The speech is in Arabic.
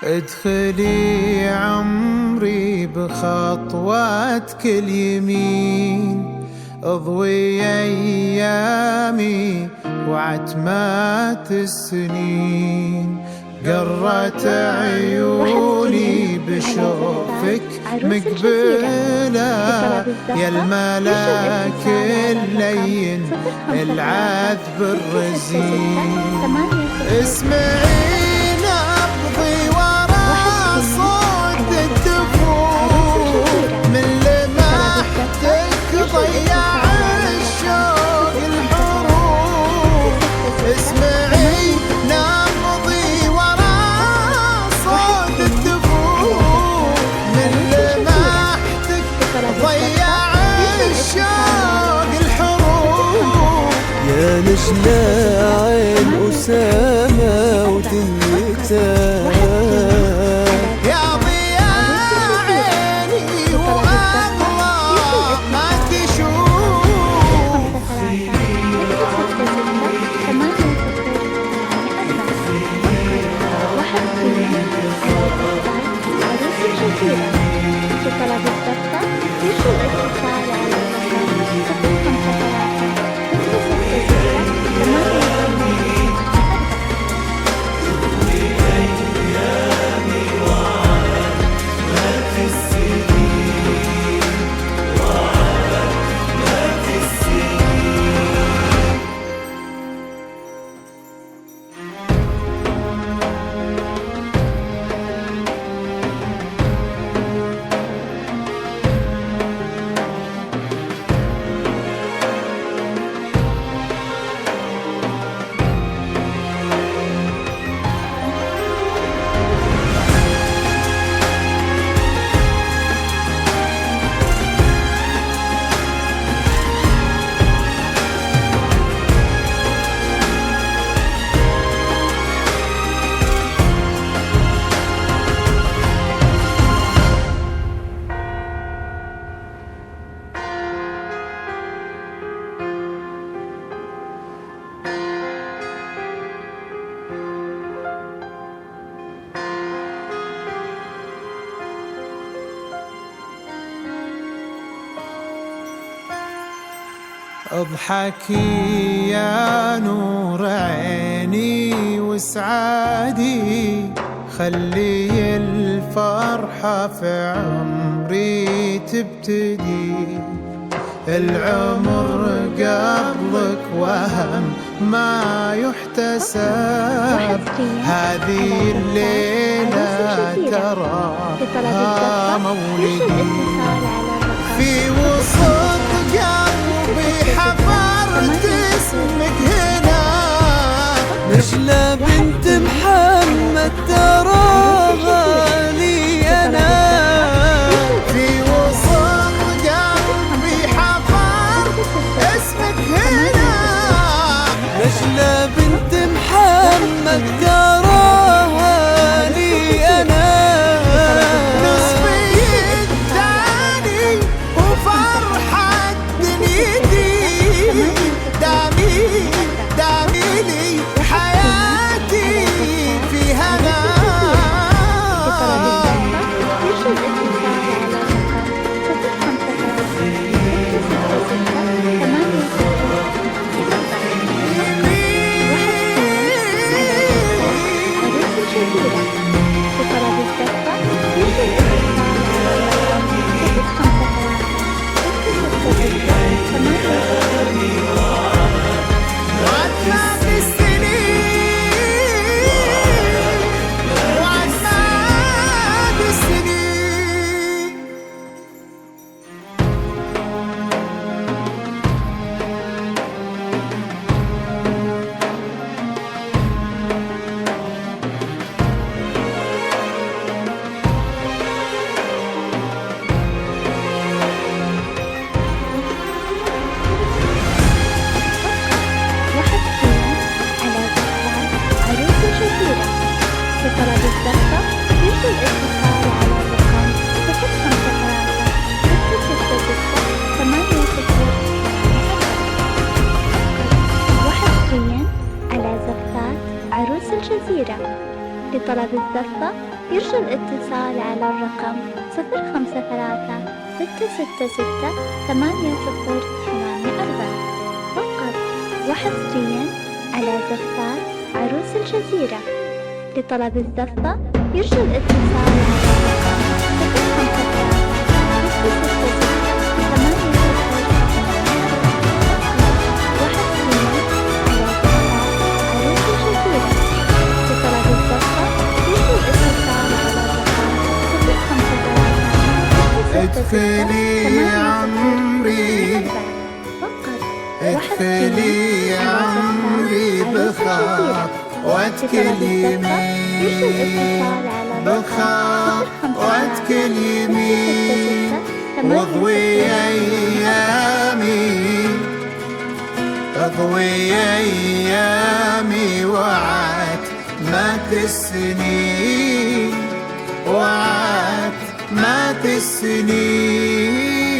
ادخلي عمري بخطواتك اليمين، اضوي ايامي وعتمات السنين، قرت عيوني بشوفك مقبلة، يا الملاك اللين العذب الرزين، اسمعي نبضي ورا صوت الدفوف، من لمحتك ضيع الشوق الحروف، اسمعي نبضي ورا صوت الدفوف، من لمحتك ضيع الشوق الحروف، يا نجلا عين أسامة ودنيتك، يا ضياء عيني وأضواء ما تشوف، اضحكي يا نور عيني وسعادي، خلي الفرحة في عمري تبتدي، العمر قبلك وهم ما يحتسب، هذه الليلة تراها مولدي، في وسط قلبي حفرت اسمك هنا، نجلا بنت محمد تراها لي أنا، في وسط قلبي حفرت اسمك هنا، نجلا بنت محمد تراها لي أنا، نصفي الثاني وفرحة دنيتي، دامي لي حياتي في هنا، على زفات عروس الجزيرة. لطلب الزفة يرجى الاتصال على الرقم 053 666 8084 فقط وحصريا على زفات عروس الجزيرة. لطلب الزفة يرجى الاتصال على الرقم 053 ادخلي عمري ادخلي عمري بخاط وادخل يمين بخاط وادخل يمين واضوي ايامي اضوي ايامي وعد مات السنين وعد مات السنين.